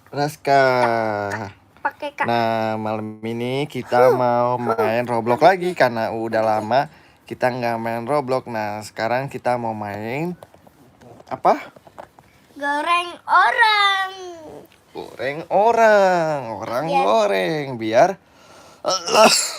Raska. Pakai Kak. Nah, malam ini kita mau main Roblox lagi karena udah lama kita nggak main Roblox. Nah, sekarang kita mau main apa? Goreng orang. Goreng orang Biar- goreng biar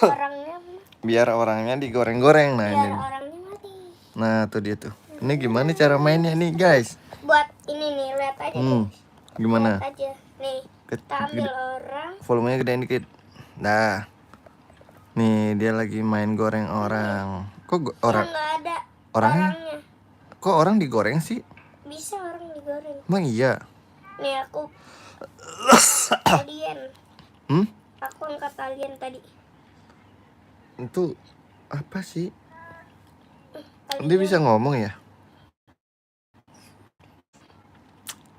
Orangnya biar orangnya digoreng-goreng. Nah, biar ini. orangnya mati. Nah, tuh dia tuh. Ini gimana cara mainnya nih, guys? Buat ini nih, lihat aja deh. Gimana? Lihat aja. Nih, kita ambil orang. Volumenya gedein dikit. Nah. Nih, dia lagi main goreng orang. Kok orang Nggak ada orangnya? orangnya. Kok orang digoreng sih? Bisa orang digoreng. Emang iya? Nih aku alien. Aku angkat alien tadi. Itu apa sih? Alien. Dia bisa ngomong ya?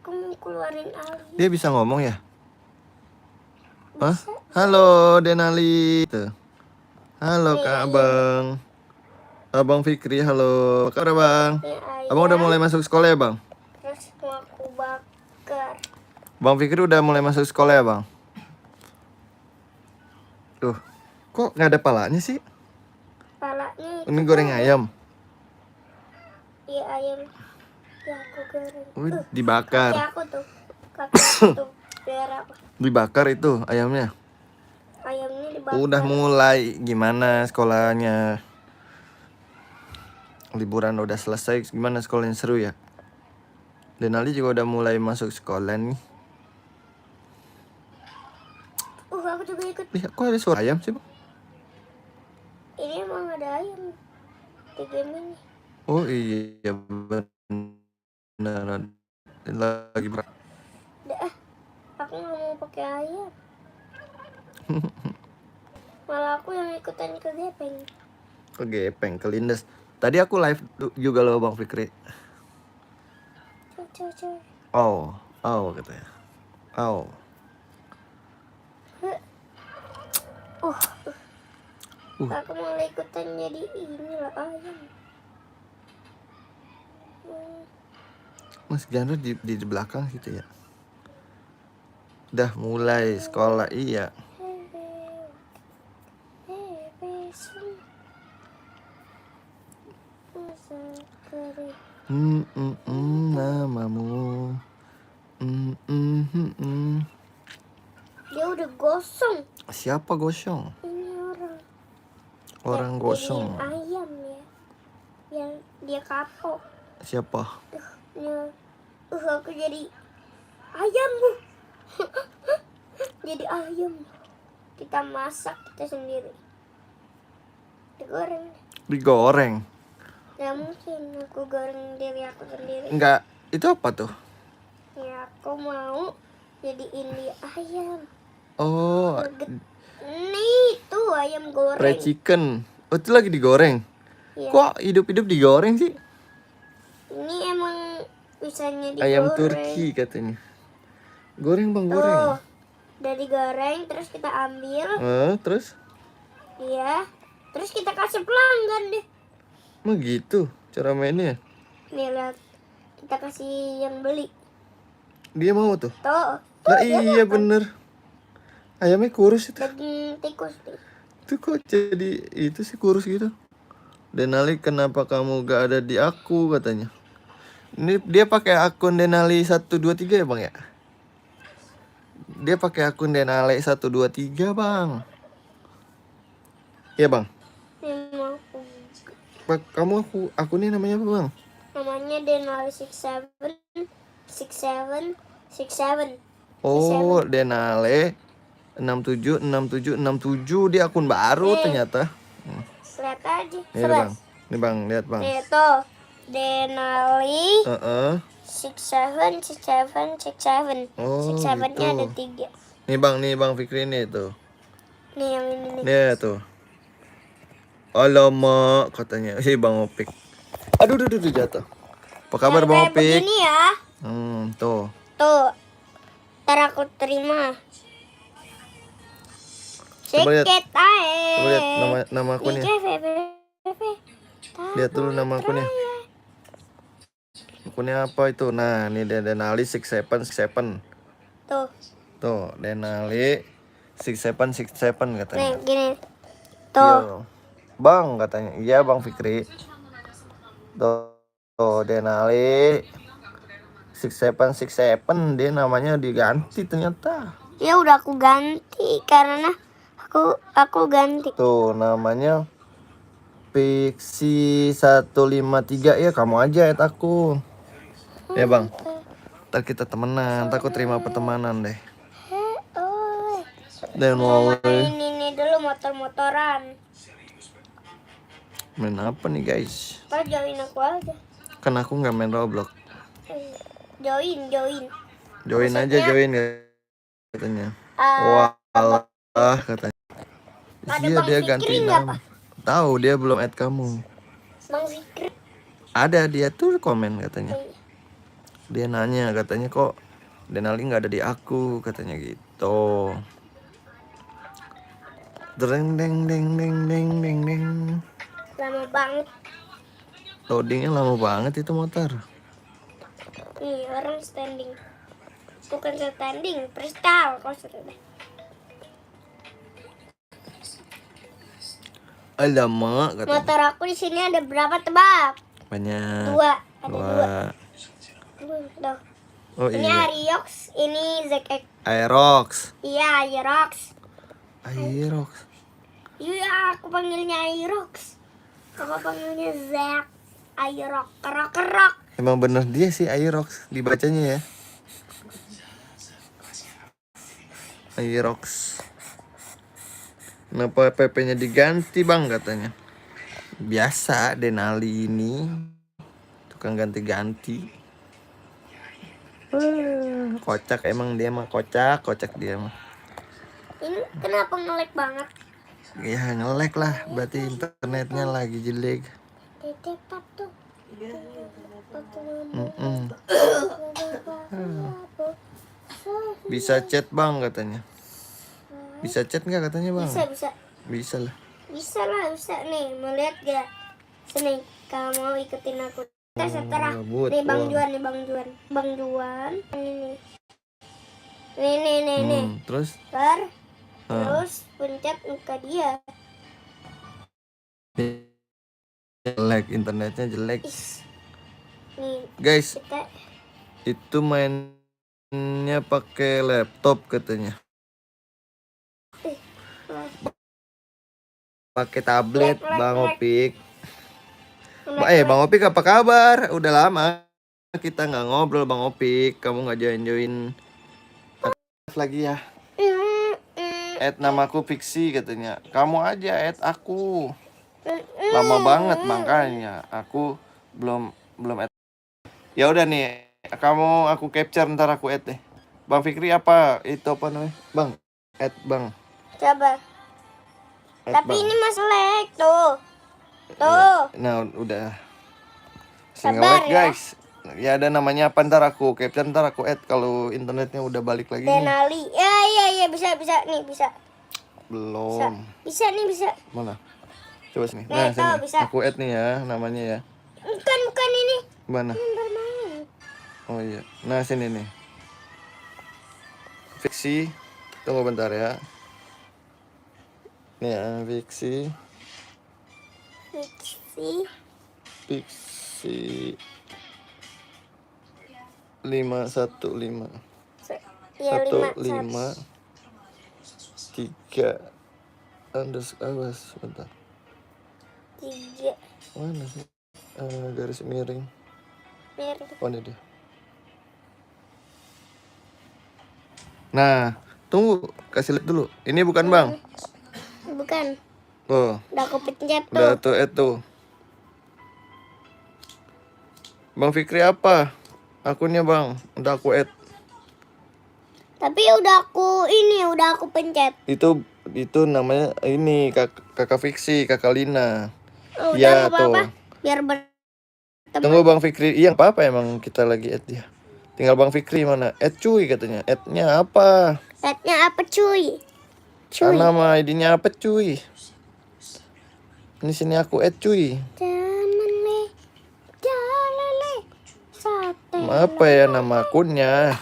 Aku mau keluarin alien. Dia bisa ngomong ya? Hah? Bisa. Halo Denali. Tuh. Halo Nih, Kak alien. Abang. Abang Fikri, halo. Apa kabar Bang? Nih, Abang udah mulai masuk sekolah ya Bang? Terus mau aku bakar. Bang Fikri udah mulai masuk sekolah ya Bang? Tuh, kok nggak ada palanya sih? Palanya Ini goreng ayam. Iya ayam. Ya aku goreng. Dibakar. Kaki aku tuh. Kaki aku tuh. Biar apa? Dibakar itu ayamnya. Ayamnya dibakar. Udah mulai gimana sekolahnya? Liburan udah selesai, gimana sekolahnya, seru ya? Denali juga udah mulai masuk sekolah nih. Aku juga ikut. Lihat, kok ada suara ayam sih Bang? Ini emang ada ayam di game ini. Oh iya benar. Lagi Dah, aku nggak mau pakai ayam. Malah aku yang ikutan ke gepeng. Ke gepeng, ke lindes. Tadi aku live juga loh Bang Fikri. Coy. Oh katanya. Oh. Aku malah ikutan jadi inilah ayam. Mas Jandra di belakang gitu ya. Udah mulai sekolah, iya. Namamu. Dia udah gosong. Siapa gosong? Ini Orang gosong. Ayam ya. Yang dia kapok. Siapa? Aku jadi ayam bu. Jadi ayam. Kita masak kita sendiri. Digoreng. Gak mungkin aku goreng diri aku sendiri. Enggak, itu apa tuh? Ya aku mau jadiin dia ayam. Oh, nih tuh ayam goreng. fried chicken. Oh, itu lagi digoreng. Ya. Kok hidup-hidup digoreng sih? Ini emang bisanya digoreng. Ayam Turki katanya. Goreng Bang, tuh, goreng. Udah digoreng terus kita ambil. Terus? Iya. Terus kita kasih pelanggan deh. Mah gitu cara mainnya? Nih lihat, kita kasih yang beli. Dia mau tuh? Tuh. Nah iya bener. Ayamnya kurus itu. Daging tikus nih. Itu kok jadi itu sih kurus gitu. Denali, kenapa kamu gak ada di aku katanya. Ini dia pakai akun Denali 123 ya Bang ya? Dia pakai akun Denali 123 Bang. Iya Bang. Kamu akunnya namanya apa Bang? Namanya Denali 6767. Oh, Denale 676767 dia akun baru ternyata. Lihat aja. Nih Bang. Nih Bang, lihat Bang. Nih tuh. Denali 6767. Oh, 67-nya gitu. ada 3. Nih Bang Fikri nih tuh. Nih yang ini nih. Nih tuh. Alamak katanya. Bang Opik. Aduh jatuh. Apa kabar Bang Opik? Begini ya. Tuh. Tuh. Ntar aku terima. Coba lihat. Sedikit aja. Coba lihat nama akunnya. Lihat dulu nama akunnya. Akunnya apa itu? Nah, ini Denali 6767. Tuh. Tuh, Denali 6767 Nih katanya. gini. Tuh. Yo. Bang katanya. Iya Bang Fikri. Tuh Denali 6767 dia namanya diganti ternyata. Ya udah aku ganti karena aku ganti. Tuh namanya Pixi 153 ya, kamu aja add aku. Ya Bang. Ntar kita temenan, ntar aku terima pertemanan deh. Oh. Dan mau Main ini dulu motor-motoran. main apa nih guys? Ntar join aku aja. Kan aku nggak main Roblox. Join. Join aja Maksudnya, join katanya. eh, Wah katanya. Ada Iya Bang dia Fikri ganti nggak, nama. Tahu dia belum add kamu. Bang Fikri. Ada dia tuh komen katanya. Iya. Dia nanya katanya kok Denali nggak ada di aku katanya gitu. Deng deng deng deng deng deng deng. Lama banget. Loadingnya lama banget itu motor. Nih orang standing. Bukan standing, freestyle kok sudah. Alamak katanya. Motor aku di sini ada berapa tebak? Banyak. Dua. Ada dua. Tuh. Oh Ini iya. Ariox, ini ZX. Aerox. Iya, Aerox. Aerox. Iya, aku panggilnya Aerox. Kamu panggilnya Zack. Aerox, kerok. Emang bener dia sih Aerox dibacanya ya. Aerox. Kenapa PP-nya diganti Bang katanya? Biasa Denali ini tukang ganti-ganti. Kocak emang dia mah, kocak dia mah. Ini kenapa nge-lag banget? Ya nge-lag lah, berarti internetnya lagi jelek. Tepat tuh. Bisa chat Bang katanya. Bisa chat nggak katanya Bang? Bisa. Bisa lah. Bisa nih, mau lihat gak? Sini, kalau mau ikutin aku. Setelah nih Bang Juan. Ini. Nih. Terus? Terus pencet muka dia. Jelek, internetnya jelek. Nih, Guys, kita itu mainnya pakai laptop katanya. Pakai tablet Bang Opik. Bang Opik apa kabar? Udah lama kita nggak ngobrol Bang Opik. Kamu nggak join lagi ya? Add namaku Pixi katanya. Kamu aja add aku. Lama banget makanya aku belum add. Ya udah nih, aku capture ntar aku add deh. Bang Fikri apa itu apa namanya? Bang, add Bang. coba. Add Tapi Bang. ini masih lag tuh. Nah udah. Sabar ya. Guys. Ya ada namanya apa ntar aku capture ntar aku add kalau internetnya udah balik lagi nih. Denali. Ya bisa nih bisa. Belum. Bisa. Mana? Coba sini. Nah, Nah, sini. bisa. Aku add nih ya namanya ya. Bukan ini. Mana? Bermain. Oh iya. Nah, sini nih. Fiksi. Tunggu bentar ya. Nih ya, Fiksi 515 Ya, 15 3 awas bentar. 3 Mana sih? Garis miring. Oh ini dia. Nah, tunggu, kasih lihat dulu. Ini bukan Bang? Bukan. Oh, Udah aku pencet tuh. udah tuh. Bang Fikri apa? Akunnya Bang, udah aku add. Tapi udah aku pencet. Itu namanya ini kakak Fiksi, kakak Lina. Oh, udah Ya apa-apa. tuh. Biar berteman. Tunggu Bang Fikri. Iya apa emang kita lagi add dia. Tinggal Bang Fikri mana? Add cuy katanya. Add-nya apa? Add-nya apa cuy? Nama ID-nya apa cuy? Ini sini aku add cuy. Apa ya nama akunnya?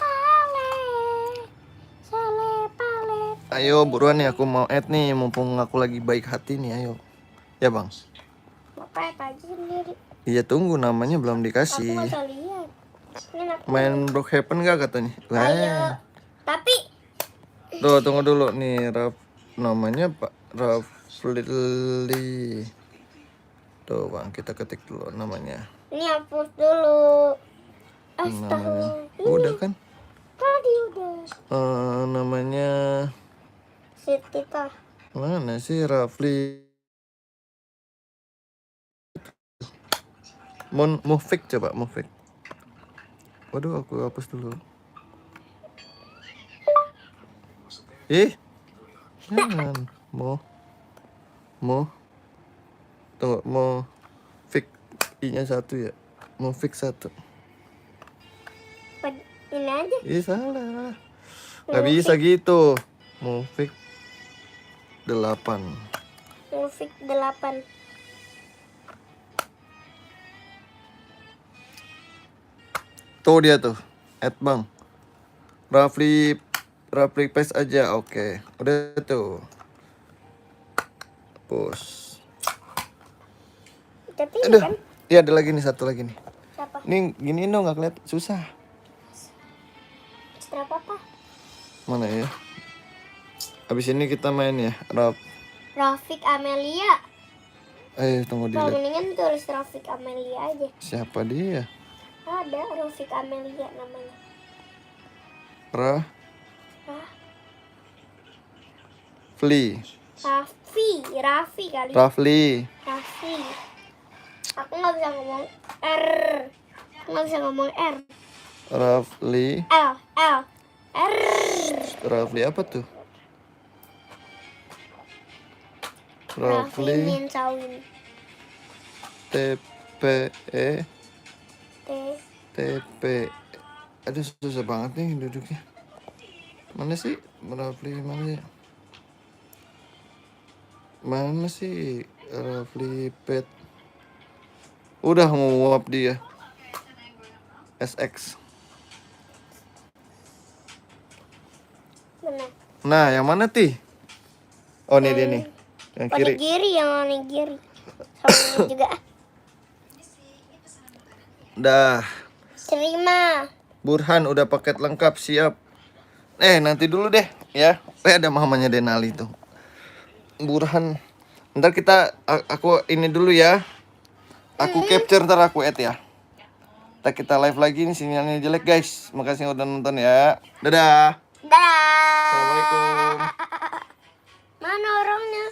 Ayo buruan nih, aku mau add nih, mumpung aku lagi baik hati nih, ayo. Ya bang. Bapak apa aja sendiri. Iya tunggu, namanya belum Aku dikasih. nggak bisa lihat. Ini aku. Main Brookhaven gak katanya? Ayo. Tapi Tuh tunggu dulu nih, namanya Pak Rafli. Tuh bang, kita ketik dulu namanya. ini hapus dulu. Namanya. Astaga. Udah kan? Tadi udah. Namanya Siti tah. mana sih Rafli? Mufik coba Mufik. Waduh, aku hapus dulu. Jangan. Tunggu, mau fix i-nya 1 ya. Mau fix 1. Ini aja. Salah. Nggak bisa gitu. Mau fix 8. Musik 8. Tuh dia tuh. Add bang. Rafli paste aja. Oke. Udah tuh. Push. Tapi Aduh. kan Iya ada lagi nih, satu lagi nih. siapa? Nih gini dong, nggak kelihatan, susah. Berapa apa? Mana ya? Habis ini kita main ya. Rafiq Amelia. Tunggu Kalau dilihat. mendingan tulis Rafiq Amelia aja. Siapa dia? Ada Rafiq Amelia namanya. Rafli. Raffi kali. Rafli. Raffi. Aku nggak bisa ngomong R. Aku nggak bisa ngomong R. Rafli. L. R. Rafli apa tuh? Raffi Rafli Minsawin. TPE T. TP. Aduh susah banget nih duduknya. Mana sih Rafli, mana ya? Mana sih Rafli pet? Udah nguap dia. SX. Mana? Nah, yang mana Ti? Oh, nih dia nih. Yang kiri. Onigiri, yang onigiri. Sama ini juga. Dah. Terima. Burhan udah paket lengkap, siap. Nanti dulu deh ya. Ada mamanya Denali tuh. Burhan. Ntar aku ini dulu ya. Aku capture, ntar aku add ya. Ntar kita live lagi nih, sinyalnya jelek guys. Makasih udah nonton ya. Dadah. Dah. Assalamualaikum. Mana orangnya?